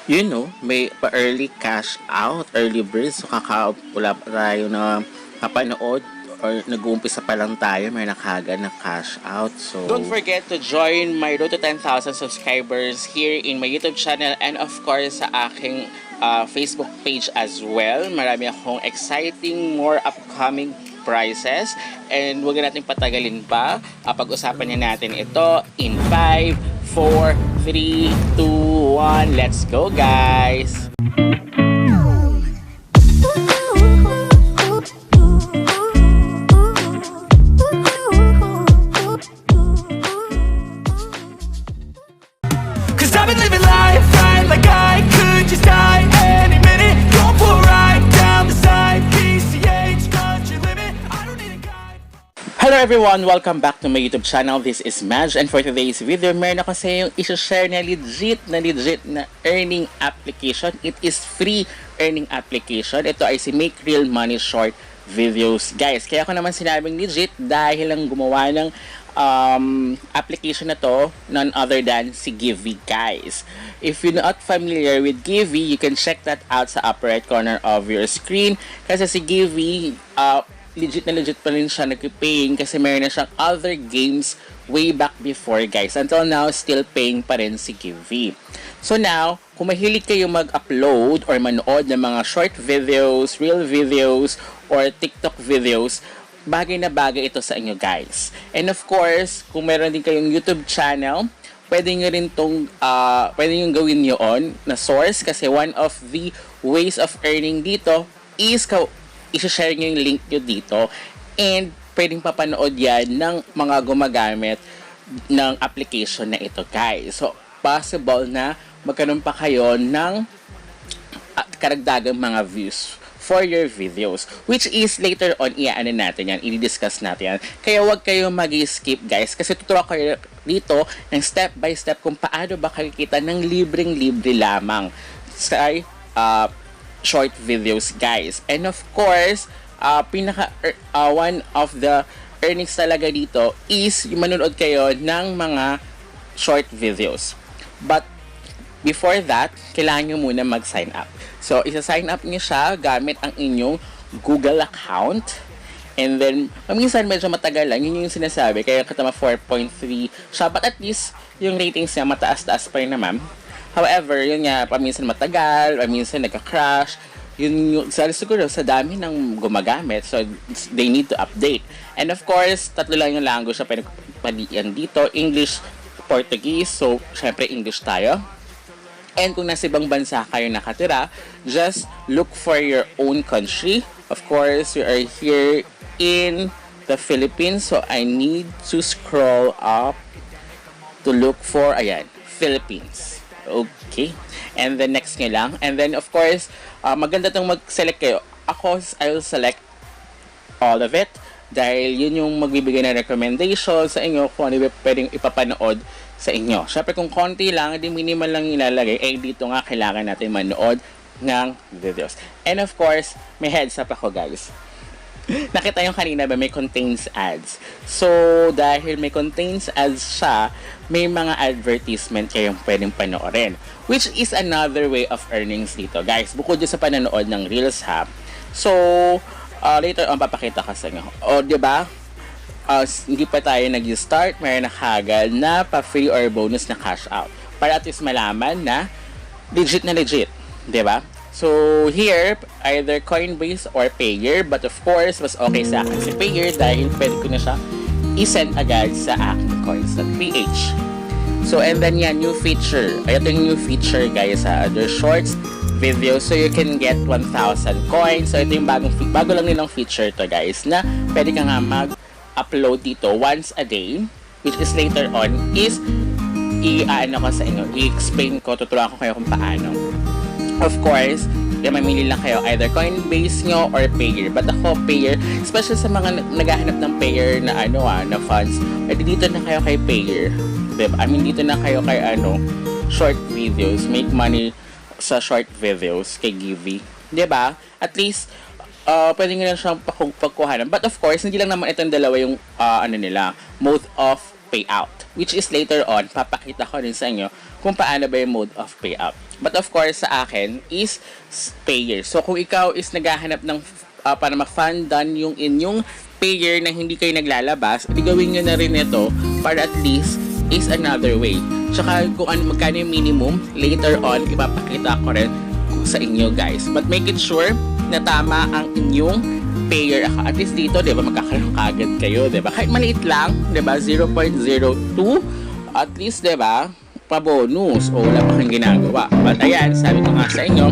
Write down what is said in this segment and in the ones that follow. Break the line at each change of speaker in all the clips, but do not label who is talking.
May pa-early cash out, early bird. So, wala pa tayo na kapanood or nag-uumpisa pa lang tayo, may nakagad na cash out. So, don't forget to join my road to 10,000 subscribers here in my YouTube channel and of course sa aking Facebook page as well. Marami akong exciting, more upcoming prizes. And huwag natin patagalin pa. Pag-usapan na natin ito in 5, 4, 3, 2, 1. Let's go, guys!
Cause I've been living life right like I could just die any minute. Don't pull right down the side. PCH, country limit. I don't need a guide.
Hello everyone! Welcome back to my YouTube channel. This is Madge and for today's video, meron ako sa yung isi-share na legit na earning application. It is free earning application. Ito ay si Make Real Money Short Videos. Guys, kaya ako naman sinabing legit dahil lang gumawa ng application na to, none other than si Givi, guys. If you're not familiar with Givi, you can check that out sa upper right corner of your screen. Kasi si Givi, legit pa rin siya nag-paying kasi meron na siyang other games way back before, guys. Until now, still paying pa rin si Givi. So now, kung mahilig kayo mag-upload or manood ng mga short videos, real videos, or TikTok videos, bagay na bagay ito sa inyo, guys. And of course, kung meron din kayong YouTube channel, pwede nyo rin pwede nyo gawin yun na source kasi one of the ways of earning dito is i-share nyo yung link nyo dito and pwedeng papanood yan ng mga gumagamit ng application na ito, guys. So, possible na magkaroon pa kayo ng karagdagang mga views for your videos, which is later on iaano natin yan, i-discuss natin yan. Kaya wag kayo mag-skip, guys, kasi tuturo kayo dito ng step by step kung paano ba kakikita ng libreng-libre lamang sa short videos, guys. And of course, one of the earnings talaga dito is yung manonood kayo ng mga short videos. But before that, kailangan nyo muna mag-sign up. So, isa-sign up nyo siya gamit ang inyong Google account. And then, minsan medyo matagal lang. Yun yung sinasabi. Kaya katama 4.3 siya. But at least, yung ratings niya mataas-taas pa rin naman. However, yun nga, paminsan matagal, paminsan nagka-crash. Yun yung, siguro sa dami ng gumagamit. So, they need to update. And of course, tatlo lang yung language na palian dito. English, Portuguese. So, syempre English tayo. And kung nasa ibang bansa kayo nakatira, just look for your own country. Of course, we are here in the Philippines. So, I need to scroll up to look for, ayan, Philippines. Okay. And then, next nyo lang. And then, of course, maganda itong mag-select kayo. Ako, I will select all of it. Dahil yun yung magbibigay na recommendation sa inyo kung ano pwedeng ipapanood sa inyo. Syempre kung konti lang, di minimal lang ilalagay, dito nga kailangan natin manood ng videos. And of course, may heads up ako, guys. Nakita yung kanina ba may contains ads. So, dahil may contains ads siya, may mga advertisement kayong pwedeng panoorin. Which is another way of earnings dito, guys. Bukod dyan sa panonood ng Reels, ha. So, later on, papakita ko sa inyo. O, diba? Hindi pa tayo nag-start, mayroon na kagad na pa-free or bonus na cash out. Para at least malaman na legit, diba? So, here, either Coinbase or Payer. But of course, mas okay sa akin si Payer dahil pwede ko na siya i-send agad sa aking coins.ph. So, and then yan, new feature. Ito yung new feature, guys, sa other shorts video. So, you can get 1,000 coins. So, ito yung bago lang nilang feature to, guys, na pwede ka nga mag-upload dito once a day, which is later on is i-ano ko sa inyo, i-explain ko, tuturuan ko kayo kung paano. Of course, mamili lang kayo either Coinbase nyo or Payer. But ako, Payer, especially sa mga naghahanap ng Payer na na funds, dito na kayo kay Payer. Diba? I mean, dito na kayo kay short videos, make money sa short videos kay Givi. Diba? At least, pwede nyo lang siyang pagkuhanan. But of course, hindi lang naman itong dalawa yung mode of payout. Which is later on, papakita ko rin sa inyo kung paano ba yung mode of payout. But of course, sa akin is payer. So, kung ikaw is naghahanap ng para ma-fundan yung inyong payer na hindi kayo naglalabas, di gawin nyo na rin ito para at least is another way. Tsaka kung magkano yung minimum, later on, ipapakita ko rin sa inyo guys. But make it sure na tama ang inyong payer account. At least dito, di ba, magkakaroon kagad kayo, di ba? Kahit maliit lang, di ba, 0.02, at least, di ba, pa-bonus o wala pa kang ginagawa. But ayan, sabi ko nga sa inyo,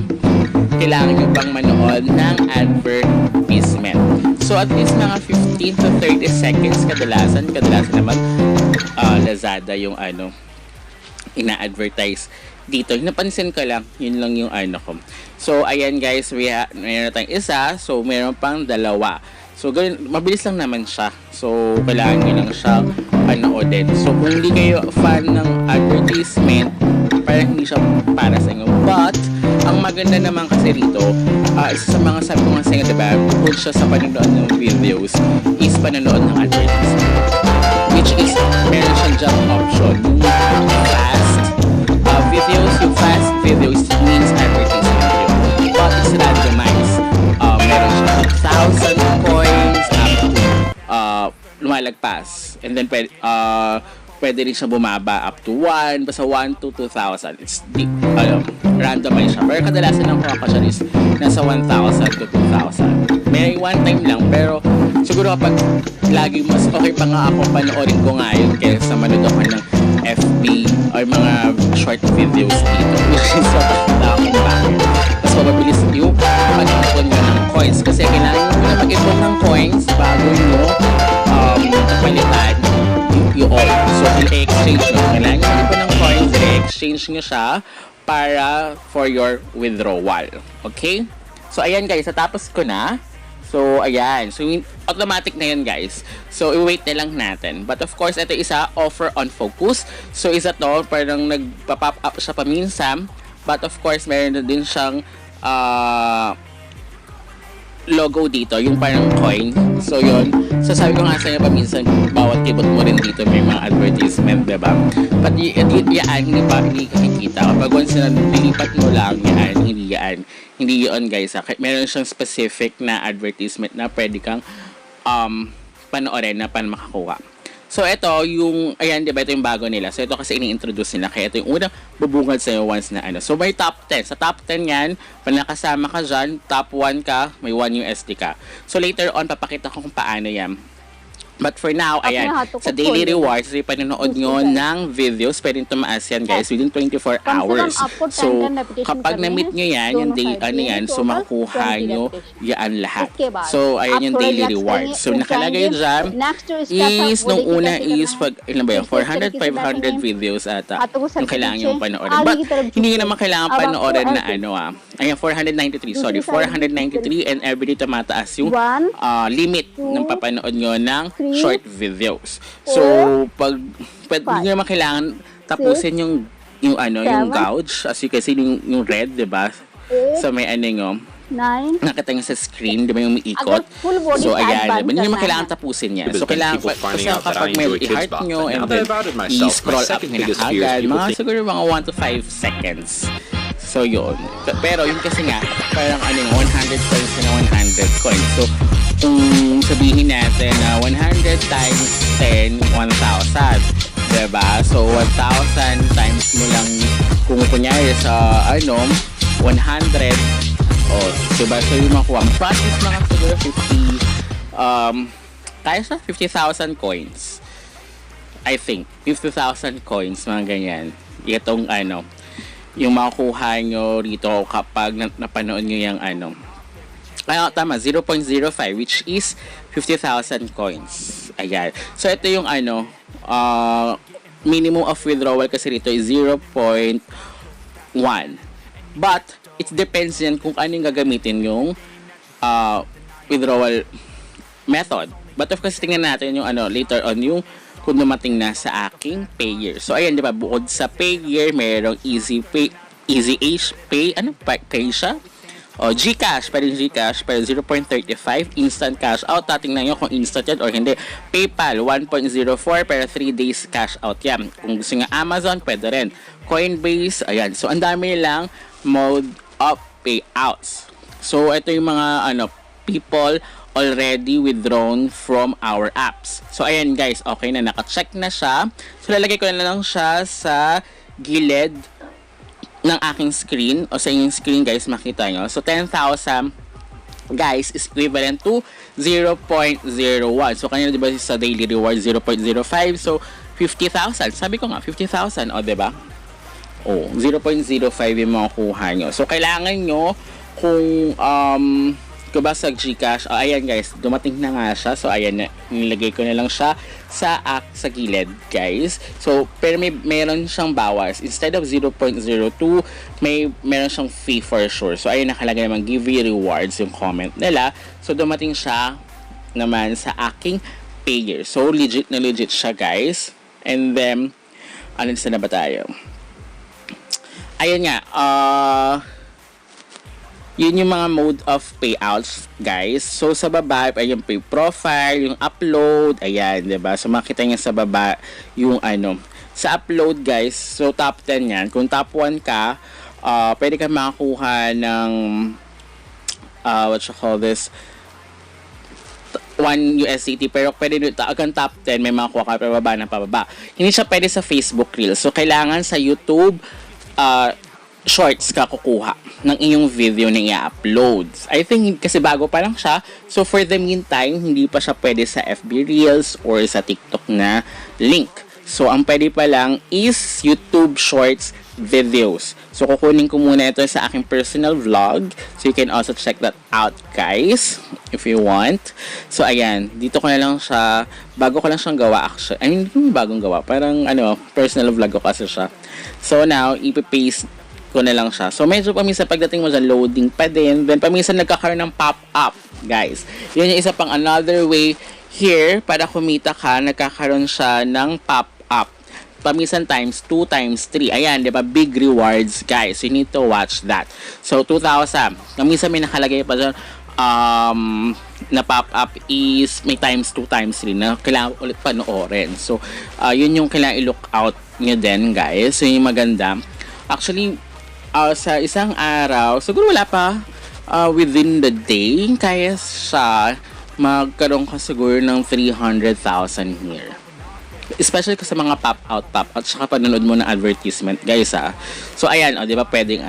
kailangan nyo pang manood ng advertisement. So, at least mga 15 to 30 seconds kadalasan naman, Lazada yung ina-advertise dito. Napansin ko lang, yun lang yung ko. So, ayan guys, mayroon tayong isa, so mayroon pang dalawa. So, ganun, mabilis lang naman siya. So, kailangan nyo lang siya panoodin. So, kung hindi kayo fan ng advertisement, parang hindi siya para sa inyo. But, ang maganda naman kasi rito, isa sa mga sabi ko nga sa inyo, diba, bukod siya sa panonood ng videos, is panonood ng advertisement. Which is, meron siyang jump option. Yung fast videos, yung fast videos means advertisement yun. But it's randomized. Meron siya 1,000 coins up to lumalagpas. And then, pwede rin siya bumaba up to 1, basta 1 to 2,000. It's randomized siya. Pero kadalasan ng kuha ko siya is nasa 1,000 to 2,000. May one time lang, pero siguro kapag lagi mas okay pa nga ako panoorin ko nga yun kaysa manood ako ng FB or mga short videos dito. Which is napakita akong bakit. Mas mabilis yung pag-ipon nyo ng coins. Kasi kailangan nyo na mag-ipon ng coins bago nyo palitan yung oil. So, i-exchange nyo. Kailangan nyo mag-ipon ng coins, i-exchange nyo siya para for your withdrawal. Okay? So, ayan guys, natapos ko na. So, ayan. So, automatic na yun, guys. So, i-wait na lang natin. But, of course, ito isa, offer on focus. So, isa to, parang nagpa-pop up siya paminsan. But, of course, meron na din siyang logo dito, yung parang coin. So, yun. So, sabi ko nga sa inyo paminsan, bawat kibot mo rin dito may mga advertisement, diba? But, yan, hindi kakikita. Kapag once na nilipat mo lang yan, hindi yun guys. Meron siyang specific na advertisement na pwede kang panoorin na pan makakuha. So, ito yung, ayan, diba, ito yung bago nila. So, ito kasi ini-introduce nila. Kaya ito yung unang bubungad sa'yo once na So, may top 10. Sa top 10 yan, pag nakasama ka dyan, top 1 ka, may 1 USD ka. So, later on, papakita ko kung paano yan. But for now, ayan, sa daily rewards, panonood nyo ng videos, pwedeng tumaas yan guys within 24 hours. So, kapag na-meet nyo yan, yung so makukuha nyo yan lahat. So, ayan yung daily rewards. So, nakalagay dyan is, nung una is, ilan ba yun? 400, 500 videos ata yung kailangan yung panoorin. But, hindi nyo naman kailangan panoorin na ayan, 493, sorry, 493 and everyday tumataas yung limit ng papanood nyo ng short videos. So, pag hindi naman kailangan tapusin yung gouge, as you can see, yung red, diba? So, may nakita nyo sa screen, diba yung umiikot? So, ayan, diba? Hindi naman kailangan tapusin yan. So, kailangan, kapag may i-heart nyo, and then i-scroll up nyo na agad, mga siguro mga 1 to 5 seconds. So, yun. Pero, yun kasi nga, parang 100 coins na 100 coins. So, kung sabihin natin na 100 times 10, 1,000. Diba? So, 1,000 times mo lang, kung kunyari sa, 100. Diba? So, yung makuha. Practice mga siguro 50, kaya sa 50,000 coins. I think. 50,000 coins, mga ganyan. Itong, yung makukuha nyo rito kapag napanood nyo yung tama, 0.05 which is 50,000 coins. Ayan. So, ito yung minimum of withdrawal kasi rito is 0.1. But, it depends yan kung ano yung gagamitin yung withdrawal method. But, of course, tingnan natin yung later on yung kung dumating na sa aking payer. So, ayan, di ba, bukod sa payer, mayroong easy pay, easy age pay, pay siya? O, GCash, pwede GCash, pwede 0.35, instant cash out. Tatingnan nyo kung instant yan or hindi. PayPal, 1.04, pero 3 days cash out yan. Kung gusto nga Amazon, pwede rin. Coinbase, ayan. So, ang dami lang mode of payouts. So, ito yung mga, people already withdrawn from our apps. So, ayan guys, okay na, naka-check na siya. So, lalagay ko na lang siya sa gilid ng aking screen o sa inyong screen guys, makita nyo. So 10,000 guys is equivalent to 0.01. So kanina diba sa daily reward 0.05, so 50,000. Sabi ko nga 50,000, o diba? O 0.05 yung makukuha nyo. So kailangan nyo kung ba sa GCash, ayan guys, dumating na nga siya. So ayan, nilagay ko na lang siya sa gilid guys. So pero meron siyang bawas. Instead of 0.02, meron siyang fee for sure. So ayan, nakalagay naman give you rewards yung comment nila. So dumating siya naman sa aking payer. So legit na legit siya guys. And then ano na ba tayo? Ayan nga, yun yung mga mode of payouts guys. So sa baba ay yung pay profile, yung upload, ayan, 'di ba? So makita niyo sa baba yung sa upload guys. So top 10 yan. Kung top 1 ka, pwede ka makakuha ng what you call this, 1 USDT, pero pwede hanggang top 10 may makakuha ka pababa na pababa. Hindi siya pwede sa Facebook Reels. So kailangan sa YouTube shorts ka kukuha ng iyong video na i-upload. I think kasi bago pa lang siya. So for the meantime, hindi pa siya pwede sa FB Reels or sa TikTok na link. So ang pwede pa lang is YouTube Shorts videos. So kukunin ko muna ito sa aking personal vlog. So you can also check that out guys if you want. So ayan, dito ko na lang siya, bago ko lang siyang gawa actually. I mean, hindi bagong gawa, parang personal vlog ko kasi siya. So now, ipipaste ko na lang siya. So medyo paminsan pagdating mo sa loading pa din. Then paminsan nagkakaroon ng pop-up guys. Yun yung isa pang another way here para kumita ka, nagkakaroon siya ng pop-up. Paminsan times 2, times 3. Ayan, di ba? Big rewards guys. You need to watch that. So 2,000. Paminsan may nakalagay pa dyan na pop-up is may times 2, times 3 na kailangan ulit panoorin. So yun yung kailangan i-look out nyo din guys. So yung maganda. Actually, sa isang araw, siguro wala pa, within the day, kaya siya magkaroon ka siguro ng 300,000 here. Especially sa mga pop-out, saka panonood mo ng advertisement, guys, ha. So, ayan, di ba, pwedeng,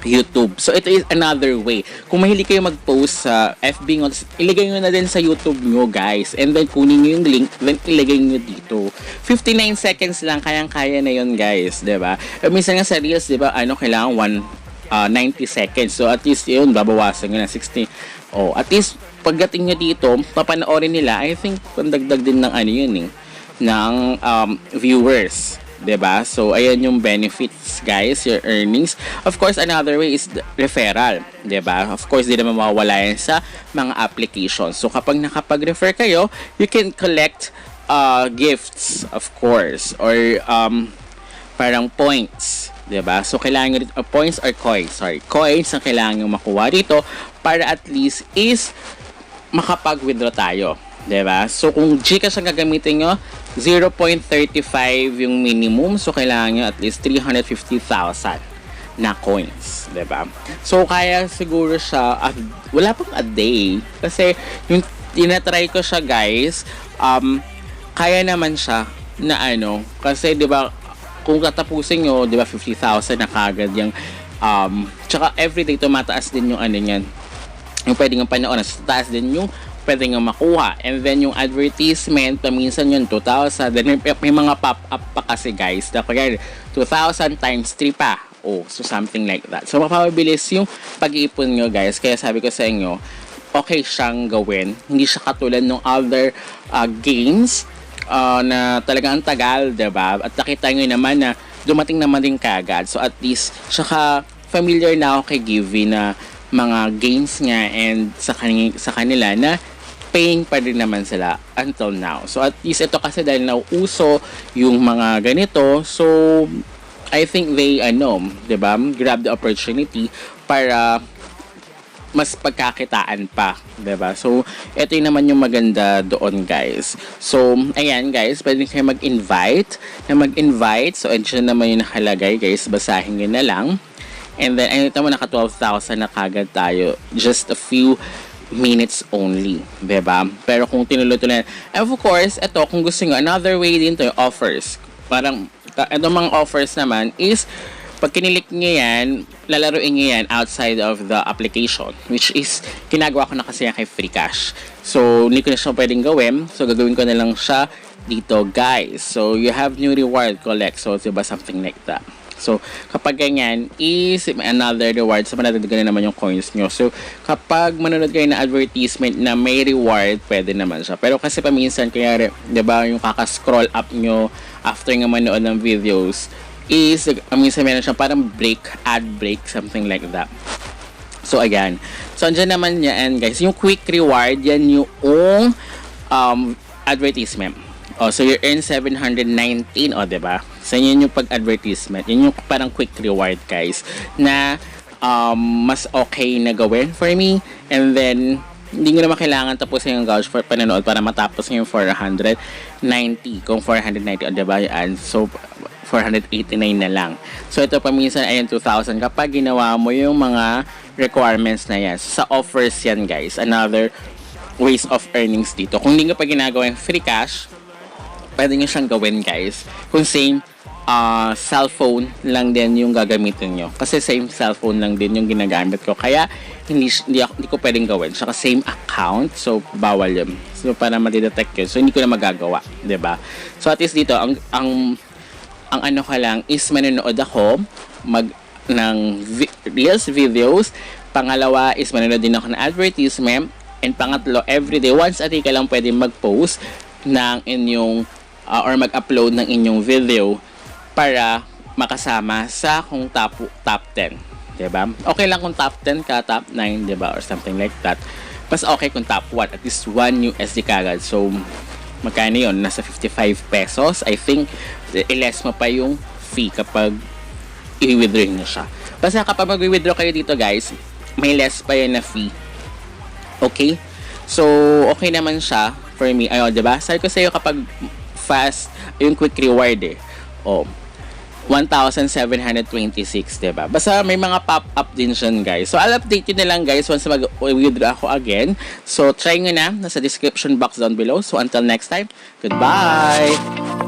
YouTube. So, ito is another way. Kung mahilig kayo mag-post sa FB nyo, ilagay nyo na din sa YouTube nyo, guys. And then, kunin nyo yung link, then ilagay nyo dito. 59 seconds lang, kayang-kaya na yun, guys. Diba? Minsan nga sa Reels, diba, kailangan 90 seconds. So, at least yun, babawasan nyo na 60. Oh, at least, pagdating nyo dito, papanoorin nila, I think, pandagdag din ng yun, ng viewers. Diba? So, ayan yung benefits, guys, your earnings. Of course, another way is referral. Diba? Of course, di naman mawawala yan sa mga applications. So, kapag nakapag-refer kayo, you can collect gifts, of course, or parang points. Diba? So, kailangan nyo points or coins. Sorry, coins ang kailangan nyo makuha dito para at least is makapag-withdraw tayo. Diba? So, kung GCash ang gagamitin nyo, 0.35 yung minimum. So, kailangan nyo at least 350,000 na coins. Diba? So, kaya siguro siya, wala pang a day. Kasi, yung tinatry ko siya, guys, kaya naman siya na kasi, diba, kung katapusin nyo, diba, 50,000 na kagad yung, tsaka everyday tumataas din yung yan. Yung pwede nga panoorin. So, taas din yung pwede nga makuha. And then yung advertisement, paminsan yun 2,000. Then may mga pop-up pa kasi guys. Kaya 2,000 times 3 pa. Oh, so something like that. So mapapabilis yung pag-iipon nyo guys. Kaya sabi ko sa inyo, okay siyang gawin. Hindi siya katulad ng other games na talagang ang tagal, diba? At nakita nyo naman na dumating naman din kagad. So at least, saka familiar na ako kay Givi na mga games nga and sa kanila na paying pa rin naman sila until now. So at least ito kasi dahil nauuso yung mga ganito, so I think they diba, grab the opportunity para mas pagkakitaan pa, 'di ba? So, ito yung naman yung maganda doon, guys. So, ayan, guys, pwede kayo mag-invite. So, andyan naman yung nakalagay, guys. Basahin nyo na lang. And then, ayun, ito mo, naka 12,000 na kagad tayo. Just a few minutes only, 'di ba? Pero kung tinuloy-tuloy, and of course, ito, kung gusto nyo, another way din to, offers. Parang, itong mga offers naman is, pag kinilik nyo yan, lalaruin nyo yan outside of the application, which is, ginagawa ko na kasi yan kay Free Cash. So, hindi ko na siya pwedeng gawin. So, gagawin ko na lang siya dito, guys. So, you have new reward collect. So, diba, something like that. So, kapag ganyan, is another reward. So, manadagdagan na naman yung coins nyo. So, kapag manonood kayo na advertisement na may reward, pwede naman siya. Pero kasi paminsan, kaya, diba, yung kakascroll up nyo after nga manood ng videos, is, minsan meron siya parang ad break, something like that. So, ayan. So, andyan naman yan, guys. Yung quick reward, yan yung advertisement. So, you earn 719, diba? So, yun yung pag-advertisement. Yun yung parang quick reward, guys, na mas okay na gawin for me. And then, hindi ko naman kailangan tapusin yung gauge for panonood para matapos yung 490. Kung 490, diba? Yan. So, 489 na lang. So, ito paminsan ay 2,000 kapag ginawa mo yung mga requirements na yan. So, sa offers yan, guys. Another ways of earnings dito. Kung hindi ka pa ginagawa yung Free Cash, pwede nyo siyang gawin, guys. Kung same cellphone lang din yung gagamitin nyo. Kasi same cellphone lang din yung ginagamit ko. Kaya, hindi ko pwedeng gawin. Saka same account. So, bawal yun. So, para matidetect yun. So, hindi ko na magagawa. 'Di ba? So, at least dito, ang ano ka lang is manonood ako ng Reels videos. Pangalawa is manonood din ako ng advertisement. And pangatlo, everyday, once a day ka lang pwede mag-post ng inyong or mag-upload ng inyong video para makasama sa kung top 10. Diba? Okay lang kung top 10 ka, top 9, diba? Or something like that. Mas okay kung top 1. At least 1 USD kagad. So, magkano yun? Nasa 55 pesos. I think, i-less mo pa yung fee kapag i-withdraw nyo siya. Basta kapag mag-withdraw kayo dito, guys, may less pa yun na fee. Okay? So, okay naman siya for me. Ayun, diba? Sabi ko sa'yo kapag fast, yung quick reward eh. 1,726, diba? Basta may mga pop-up din siya, guys. So, I'll update you na lang, guys, once mag-withdraw ako again. So, try nyo na. Nasa description box down below. So, until next time, goodbye!